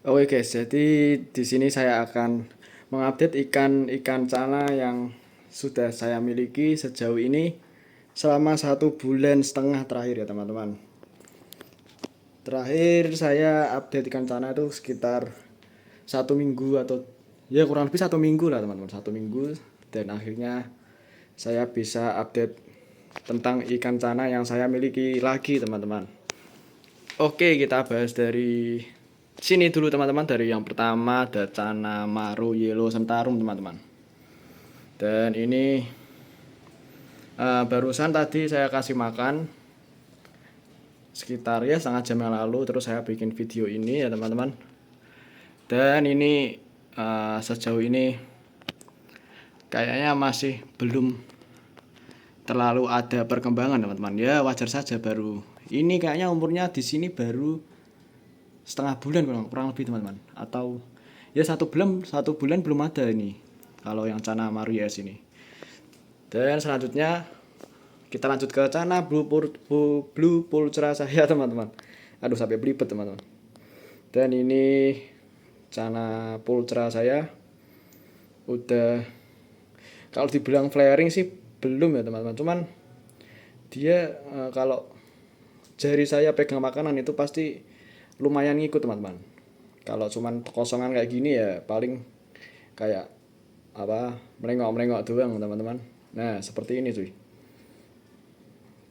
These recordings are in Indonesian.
Oke guys, jadi di sini saya akan mengupdate ikan cana yang sudah saya miliki sejauh ini selama 1,5 bulan terakhir ya teman-teman. Terakhir saya update ikan cana itu sekitar 1 minggu atau ya kurang lebih 1 minggu lah teman-teman, 1 minggu, dan akhirnya saya bisa update tentang ikan cana yang saya miliki lagi teman-teman. Oke, kita bahas dari sini dulu teman-teman. Dari yang pertama ada Cana Maru Yellow Sentarum teman-teman. Dan ini barusan tadi saya kasih makan sekitar ya setengah jam yang lalu. Terus saya bikin video ini ya teman-teman. Dan ini sejauh ini kayaknya masih belum terlalu ada perkembangan teman-teman. Ya wajar saja, baru ini kayaknya umurnya di sini baru setengah bulan kurang lebih teman-teman, atau ya 1 bulan belum ada ini kalau yang Cana Maru YS ini. Dan selanjutnya kita lanjut ke Cana Blue Pulchra saya teman-teman. Aduh sampai belibet teman-teman. Dan ini Cana Pulchra saya udah, kalau dibilang flaring sih belum ya teman-teman, cuman dia kalau jari saya pegang makanan itu pasti lumayan ngikut teman-teman. Kalau cuman kosongan kayak gini ya paling kayak apa, melengok-melengok doang teman-teman. Nah seperti ini cuy,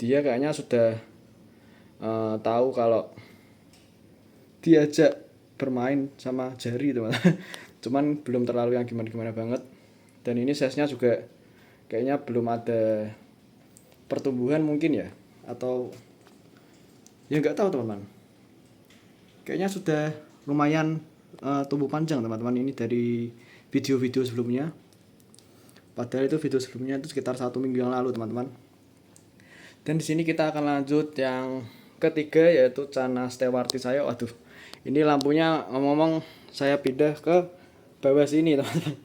dia kayaknya sudah tahu kalau diajak bermain sama jari teman-teman. Cuman belum terlalu yang gimana-gimana banget. Dan ini size-nya juga kayaknya belum ada pertumbuhan mungkin ya, atau ya nggak tahu teman-teman. Kayaknya sudah lumayan tumbuh panjang teman-teman ini dari video-video sebelumnya. Padahal itu video sebelumnya itu sekitar 1 minggu yang lalu teman-teman. Dan di sini kita akan lanjut yang ketiga, yaitu Cana Stewarti saya. Waduh, ini lampunya ngomong-ngomong saya pindah ke bawah sini teman-teman.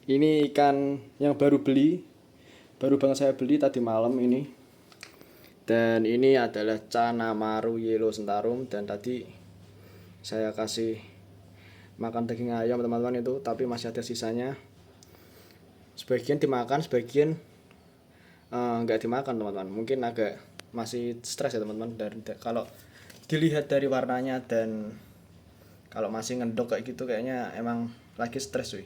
Ini ikan yang baru banget saya beli tadi malam ini. Dan ini adalah Cana Maru Yellow Sentarum, dan tadi saya kasih makan daging ayam teman-teman itu, tapi masih ada sisanya. Sebagian dimakan, sebagian nggak dimakan teman-teman. Mungkin agak masih stres ya teman-teman. Dan kalau dilihat dari warnanya dan kalau masih ngendok kayak gitu kayaknya emang lagi stres cuy.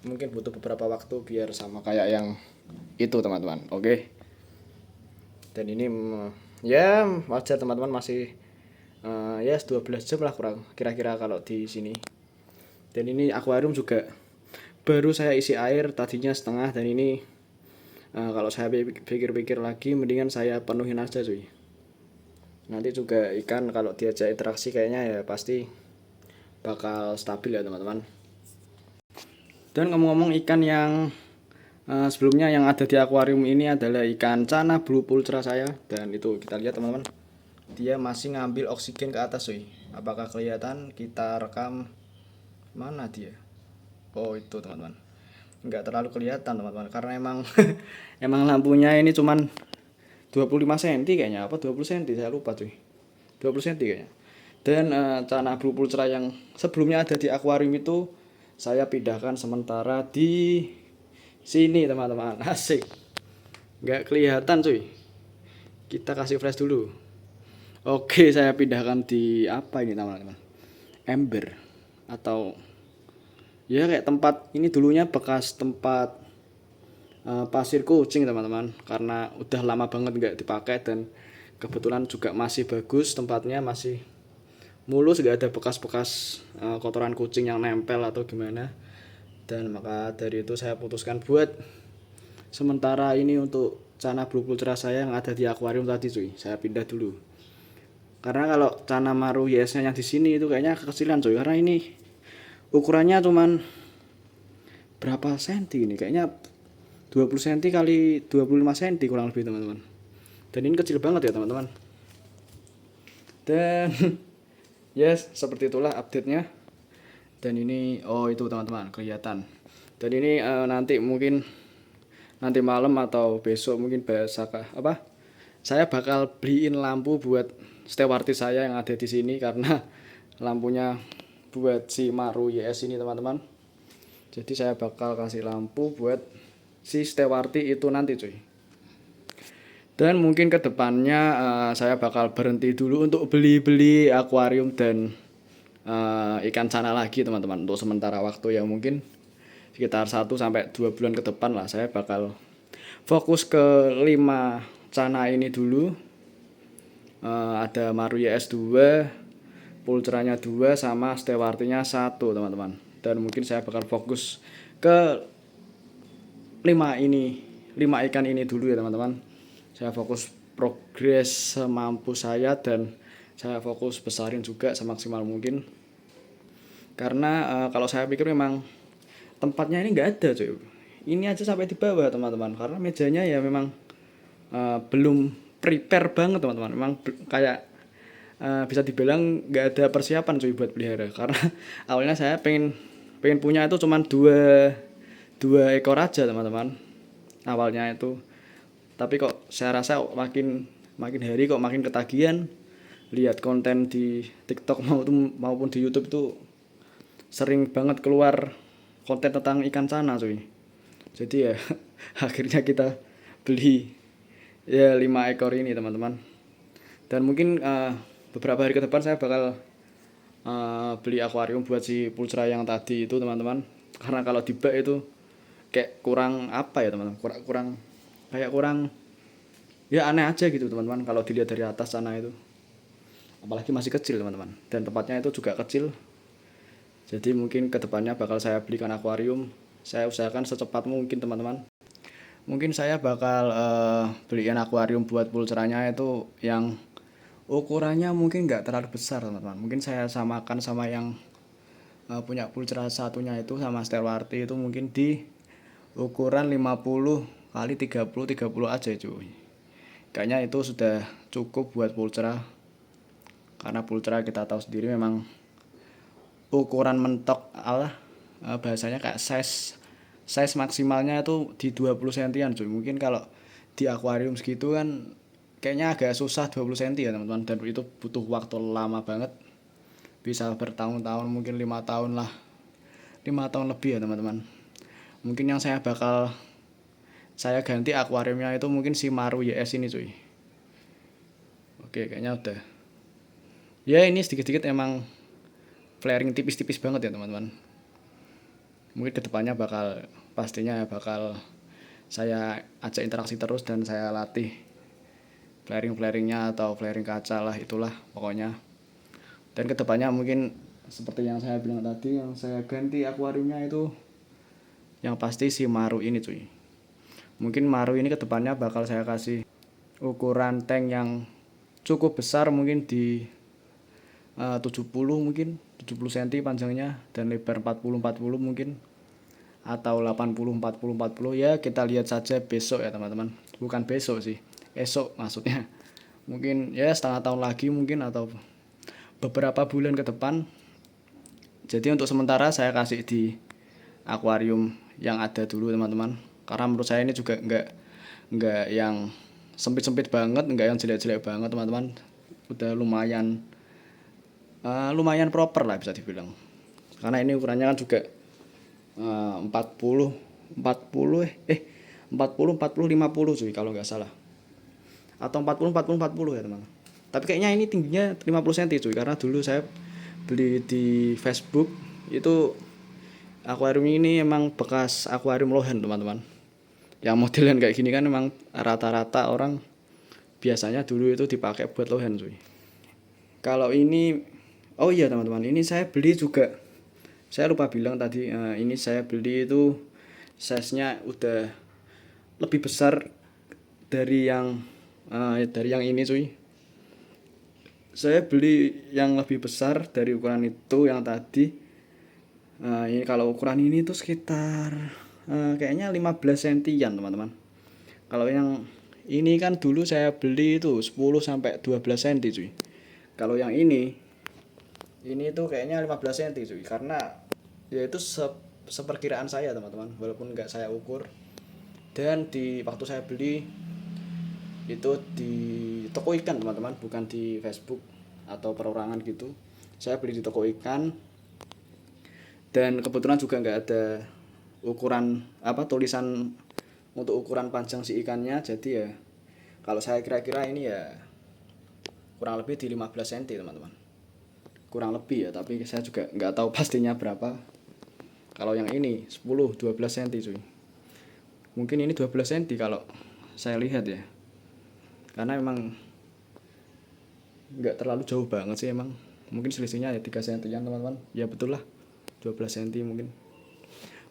Mungkin butuh beberapa waktu biar sama kayak yang itu teman-teman. Oke. Dan ini ya wajar teman-teman, masih ya 12 jam lah kurang kira-kira kalau di sini. Dan ini akuarium juga baru saya isi air tadinya setengah, dan ini kalau saya pikir-pikir lagi mendingan saya penuhin aja cuy. Nanti juga ikan kalau diajak interaksi kayaknya ya pasti bakal stabil ya teman-teman. Dan ngomong-ngomong ikan yang sebelumnya yang ada di akuarium ini adalah ikan Cana Blue Pulchra saya. Dan itu kita lihat teman-teman, dia masih ngambil oksigen ke atas cuy. Apakah kelihatan? Kita rekam. Mana dia? Oh itu teman-teman, nggak terlalu kelihatan teman-teman karena emang emang lampunya ini cuman 25 cm kayaknya, apa 20 cm saya lupa cuy, 20 cm kayaknya. Dan Cana Blue Pulchra yang sebelumnya ada di akuarium itu saya pindahkan sementara di sini teman-teman. Asik, nggak kelihatan cuy, kita kasih flash dulu. Oke, saya pindahkan di apa ini teman-teman, ember atau ya kayak tempat ini dulunya bekas tempat pasir kucing teman-teman, karena udah lama banget nggak dipakai dan kebetulan juga masih bagus tempatnya, masih mulus, nggak ada bekas-bekas kotoran kucing yang nempel atau gimana. Dan maka dari itu saya putuskan buat sementara ini untuk Cana Blue Pulchra saya yang ada di akuarium tadi cuy, saya pindah dulu. Karena kalau Cana Maru YS-nya yang di sini itu kayaknya kekecilan cuy, karena ini ukurannya cuman berapa senti ini, kayaknya 20 cm kali 25 cm kurang lebih teman-teman. Dan ini kecil banget ya teman-teman. Dan yes, seperti itulah update-nya. Dan ini oh itu teman-teman kelihatan. Dan ini nanti mungkin nanti malam atau besok mungkin apa, saya bakal beliin lampu buat stewarti saya yang ada di sini, karena lampunya buat si Maru YS ini teman-teman. Jadi saya bakal kasih lampu buat si Stewarti itu nanti cuy. Dan mungkin kedepannya saya bakal berhenti dulu untuk beli-beli akuarium dan ikan cana lagi teman-teman. Untuk sementara waktu ya mungkin sekitar 1-2 bulan ke depan lah saya bakal fokus ke 5 cana ini dulu. Ada Maru YS 2, Pulceranya 2, sama Stewartinya 1 teman-teman. Dan mungkin saya bakal fokus ke 5 ikan ini dulu ya teman-teman. Saya fokus progres semampu saya dan saya fokus besarin juga semaksimal mungkin. Karena kalau saya pikir memang tempatnya ini nggak ada cuy. Ini aja sampai di bawah teman-teman. Karena mejanya ya memang belum prepare banget teman-teman. Memang kayak bisa dibilang nggak ada persiapan cuy buat pelihara. Karena awalnya saya pengen punya itu cuman dua ekor aja teman-teman awalnya itu. Tapi kok saya rasa makin hari kok makin ketagihan. Lihat konten di TikTok maupun di YouTube itu sering banget keluar konten tentang ikan cana cuy. Jadi ya akhirnya kita beli ya 5 ekor ini teman-teman. Dan mungkin beberapa hari ke depan saya bakal beli akuarium buat si Pulcra yang tadi itu teman-teman. Karena kalau di bak itu kayak kurang apa ya teman-teman, kurang ya aneh aja gitu teman-teman kalau dilihat dari atas sana itu. Apalagi masih kecil teman-teman, dan tempatnya itu juga kecil. Jadi mungkin kedepannya bakal saya belikan akuarium. Saya usahakan secepat mungkin teman-teman. Mungkin saya bakal beliin akuarium buat Pulceranya itu yang ukurannya mungkin nggak terlalu besar teman-teman. Mungkin saya samakan sama yang punya Pulcera satunya itu sama Stewarti itu mungkin di ukuran 50 kali 30 aja cuy. Kayaknya itu sudah cukup buat Pulcera. Karena Pulcera kita tahu sendiri memang ukuran mentok bahasanya kayak size maksimalnya itu di 20 sentian cuy. Mungkin kalau di akuarium segitu kan kayaknya agak susah 20 cm ya teman-teman, dan itu butuh waktu lama banget, bisa bertahun-tahun, mungkin 5 tahun lah, 5 tahun lebih ya teman-teman. Mungkin yang saya ganti akuariumnya itu mungkin si Maru YS ini cuy. Oke, kayaknya udah ya, ini sedikit-sedikit emang flaring tipis-tipis banget ya teman-teman. Mungkin kedepannya pastinya bakal saya ajak interaksi terus dan saya latih flaringnya atau flaring kaca lah, itulah pokoknya. Dan kedepannya mungkin seperti yang saya bilang tadi, yang saya ganti akuariumnya itu yang pasti si Maru ini cuy. Mungkin Maru ini kedepannya bakal saya kasih ukuran tank yang cukup besar, mungkin di 70 cm panjangnya dan lebar 40 mungkin, atau 80 ya, kita lihat saja besok ya teman-teman. Bukan besok sih, esok maksudnya. Mungkin ya setengah tahun lagi mungkin, atau beberapa bulan ke depan. Jadi untuk sementara saya kasih di akuarium yang ada dulu teman-teman. Karena menurut saya ini juga enggak yang sempit-sempit banget, enggak yang jelek-jelek banget teman-teman. Udah lumayan proper lah bisa dibilang. Karena ini ukurannya kan juga 40 50 cuy kalau nggak salah, atau 40 ya teman. Tapi kayaknya ini tingginya 50 cm cuy, karena dulu saya beli di Facebook itu akuarium ini emang bekas akuarium lohan teman-teman. Yang modelan kayak gini kan emang rata-rata orang biasanya dulu itu dipakai buat lohan cuy. Kalau ini, oh iya teman-teman, ini saya beli juga, saya lupa bilang tadi, ini saya beli itu size-nya udah lebih besar dari yang ini cuy. Saya beli yang lebih besar dari ukuran itu yang tadi. Ini kalau ukuran ini tuh sekitar kayaknya 15 sentian teman-teman. Kalau yang ini kan dulu saya beli itu 10-12 cm cuy. Kalau yang ini tuh kayaknya 15 cm cuy, karena ya itu seperkiraan saya teman-teman, walaupun nggak saya ukur. Dan di waktu saya beli itu di toko ikan teman-teman, bukan di Facebook atau perorangan gitu. Saya beli di toko ikan Dan kebetulan juga nggak ada ukuran tulisan untuk ukuran panjang si ikannya, jadi ya kalau saya kira-kira ini ya kurang lebih di 15 cm teman-teman, kurang lebih ya, tapi saya juga nggak tahu pastinya berapa. Kalau yang ini 10-12 cm cuy, mungkin ini 12 cm kalau saya lihat ya, karena emang nggak terlalu jauh banget sih, emang mungkin selisihnya ya 3 cm teman-teman, ya betul lah 12 cm mungkin.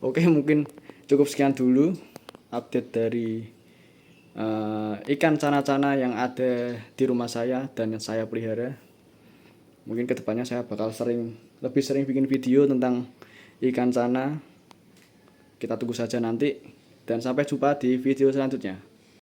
Oke, mungkin cukup sekian dulu update dari ikan cana-cana yang ada di rumah saya dan yang saya pelihara. Mungkin kedepannya saya bakal lebih sering bikin video tentang ikan cana. Kita tunggu saja nanti, dan sampai jumpa di video selanjutnya.